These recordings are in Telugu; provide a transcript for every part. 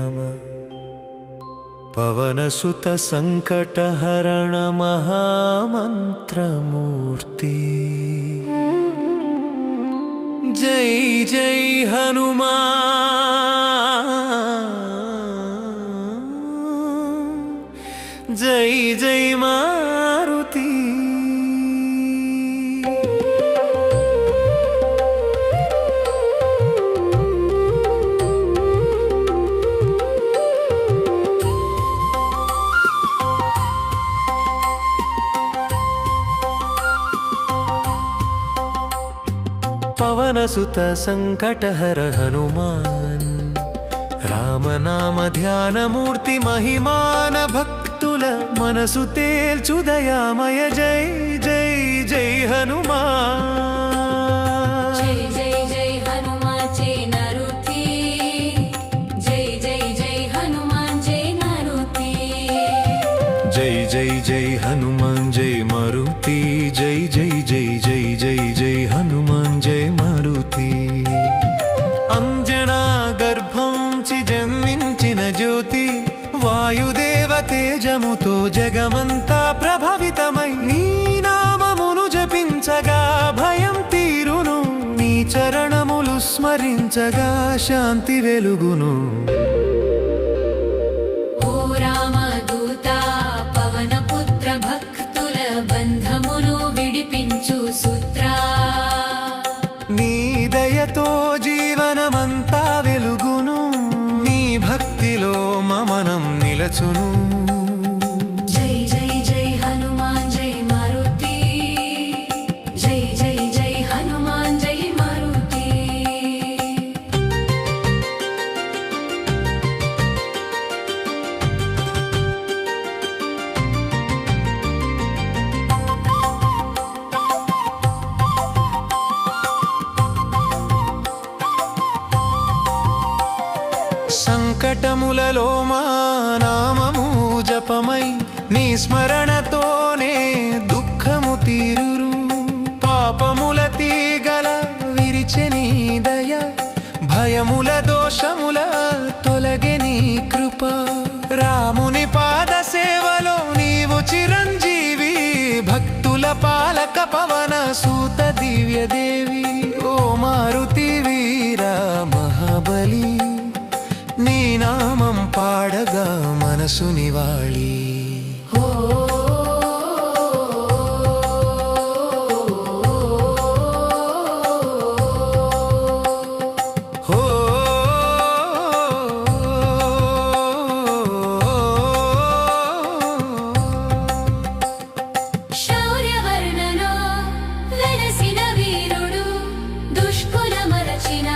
नमः। पवनसुत संकटहरण महामंत्रमूर्ति जय जय हनुमान जय जय मारुति। पवनसुत संकटहर हनुमान रामनाम ध्यानमूर्ति महिमान भक्तुल मनसु तेल्चु दयामय जय जय जय हनुमान। जय जय जय हनुमान जय नरुति जय जय जय हनुमान जय नरुति। जय जय जय हनुमान जय मारुति जय जय जय जय जय जय हनुमान जय मारुति। अंजना गर्भं చి జన్మించిన జ్యోతి వాయుదేవ తేజముతో జగమంతా ప్రభవితమై నీ నామమును జపించగా భయం తీరును నీ చరణములు స్మరించగా శాంతి వెలుగును। ఓ రామదూత పవనపుత్ర భక్తుల బంధమును విడిపించు సూత్రా నీ దయతో జీవనమంతా వెలుగును నీ భక్తిలో మమనం నిలచును। జై జై జై హనుమాన్ జై మారుతి జై జై జై హనుమాన్ జై మారుతి। సంకటములలో మా నామము జపమై నీ స్మరణతోనే దుఃఖము తీరురు పాపముల తీగల విరిచె నీ దయ భయముల దోషముల తొలగె నీ కృప రాముని పాద సేవలో నీవు చిరంజీవి భక్తుల పాలక పవన సూత దివ్య దేవి ఓ మారుతి వీర మహాబలి నీ నామం పాడగా మనసు నివాళి। శౌర్యవర్ణనో వెలసిన వీరుడు దుష్కుల మరచిన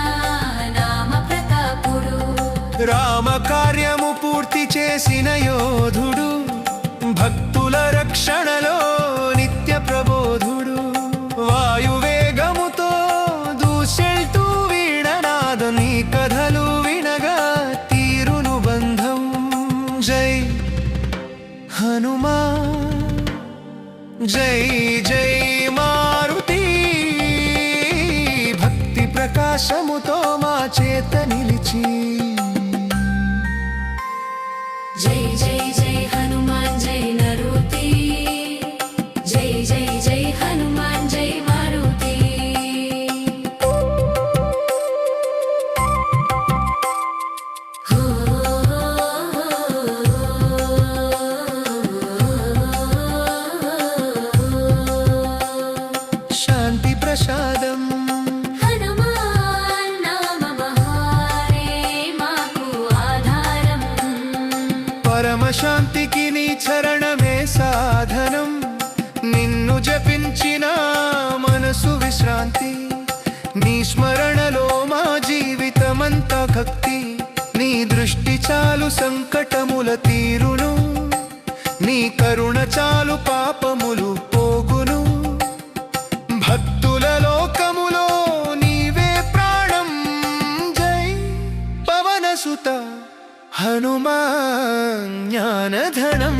నామ ప్రతాపుడు రామ కార్యము పూర్తి చేసిన యోధుడు భక్తుల రక్షణలో నిత్య ప్రబోధుడు వాయువేగముతో దూషెల్తూ వీణనాద నీ కథలు వినగా తీరును బంధం। జై హనుమాన్ జై జై మారుతి భక్తి ప్రకాశముతో మా చేత నిలిచి। జై జై జై హనుమాన్ జై నరుతి జై జై జై హనుమాన్ జై మారుతి। శాంతి ప్రసాదం హనుమాన్ నామ మహారే మాకు ఆధారం పరమశాంతికి నీ చరణమే సాధనం నిన్ను జపించిన మనసు విశ్రాంతి నీ స్మరణలో మా జీవితమంతా భక్తి నీ దృష్టి చాలు సంకటముల తీరును నీ కరుణ చాలు పాపములు పోగును భక్తుల లోకములో నీవే ప్రాణం। జై పవనసుత హనుమాన్ జ్ఞానధనం।